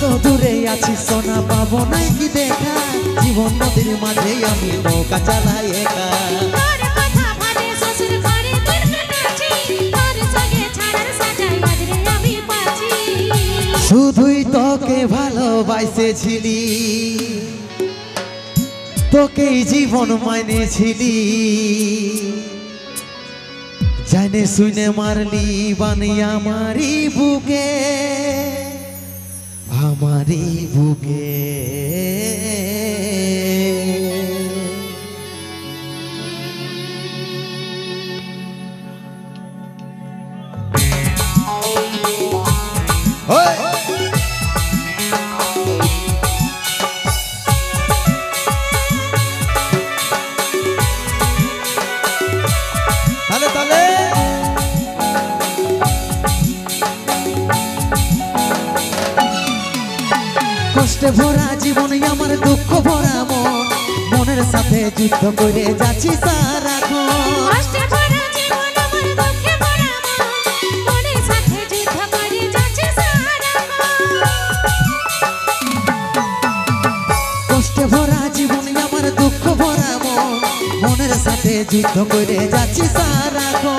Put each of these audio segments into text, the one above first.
কত দূরে আছি সোনা পাবো নাই কি দেখা, জীবন নদীর মাঝে আমি নৌকা চালাই একা। শুধুই তোকে ভালোবাসেছিলি, তোকেই জীবন মানেছিলি, জানে শুনে মারলি বানি আমারি বুকে, আমারি বুকে। কষ্টে ভরা জীবন আমার দুঃখ ভরা মন, মনের সাথে যুদ্ধ করে যাচ্ছি সারাক্ষণ। কষ্টে ভরা জীবন আমার দুঃখে ভরা মন, মনের সাথে যুদ্ধ করে যাচ্ছি সারাক্ষণ। কষ্টে ভরা জীবন আমার দুঃখ ভরা মন, মনের সাথে যুদ্ধ করে যাচ্ছি সারাক্ষণ।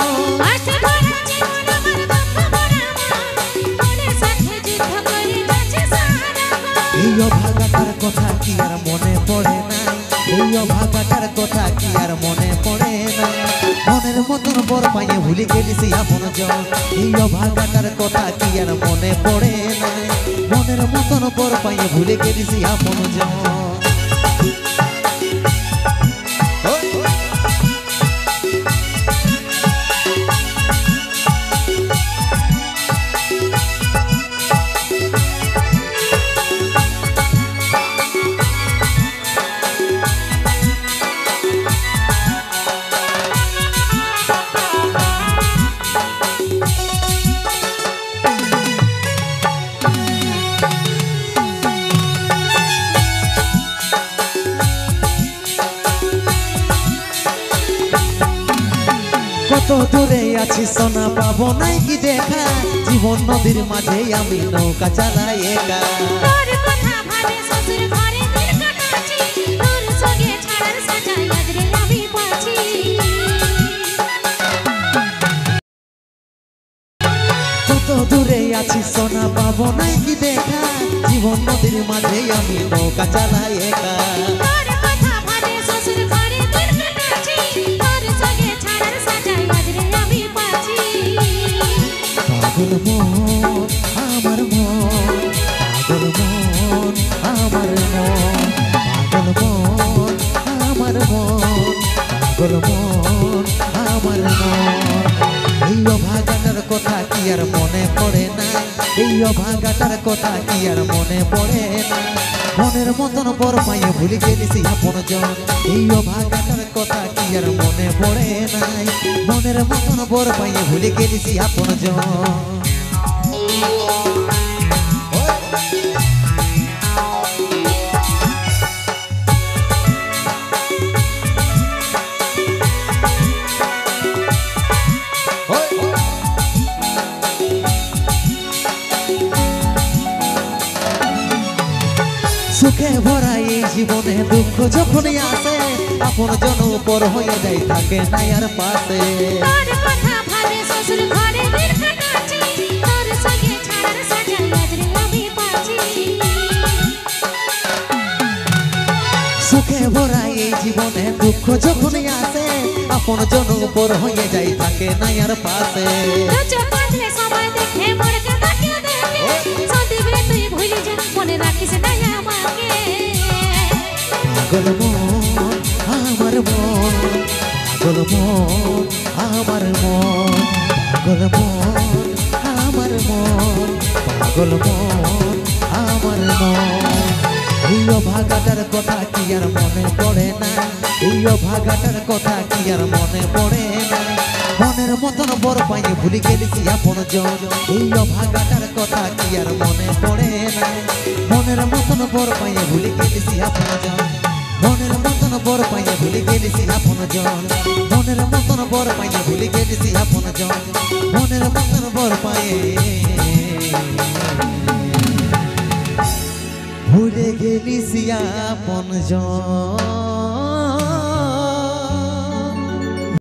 এই অভাগাটার কথা কি আর মনে পড়ে না, এই অভাগাটার কথা কি আর মনে পড়ে না, মনের মতন বর পাইয়ে ভুলে গেলিস আপন জন। এই অভাগাটার কথা কি আর মনে পড়ে না, মনের মতন বর পাইয়ে ভুলে গেলিস আপন জন। কত দূরে আছি সোনা পাবো নাই কি দেখা, জীবন নদীর মাঝে আমি নৌকা চালাই একা। কত দূরে আছি সোনা পাবো নাই কি দেখা, জীবন নদীর মাঝে আমি নৌকা চালাই একা। পাগল মন আমার মন, পাগল মন আমার মন, পাগল মন আমার মন, পাগল মন আমার মন। এই অভাগাটার কথা কি আর মনে পড়ে না, এই অভাগাটার কথা কি আর মনে পড়ে না, মনের মতন বর পাইয়ে ভুলে গেলিস আপন জন। এই অভাগাটার কথা কি আর মনে পড়ে নাই, মনের মতন বর পাইয়ে ভুলে গেলিস আপন জন। সুখে ভরা এই জীবনে দুঃখ যখনই আসে, আপন জন উপর হয়ে যায় থাকে নাই আর পাশে। সুখে ভরা এই জীবনে দুঃখ যখনই আসে, আপন জন উপর হয়ে যায় থাকে নাই আর পাশে। পাগল মন আমার মন, পাগল মন আমার মন, পাগল মন আমার মন, পাগল মন আমার মন। এই অভাগাটার কথা কি আর মনে পড়ে না, এই অভাগাটার কথা কি আর মনে পড়ে না, মনের মতন বর পাইয়ে ভুলে গেলিস আপন জন। এই অভাগাটার কথা কি আর মনে পড়ে না, মনের মতন বর পাইয়ে ভুলে গেলিস আপন জন, মনের মতন বর পাইয়ে ভুলে গেলিস আপন জন, মনের মতন বর পাইয়ে ভুলে গেলিস আপন জন, মনের মতন বর পাইয়ে ভুলে গেলি সিয়া পনজন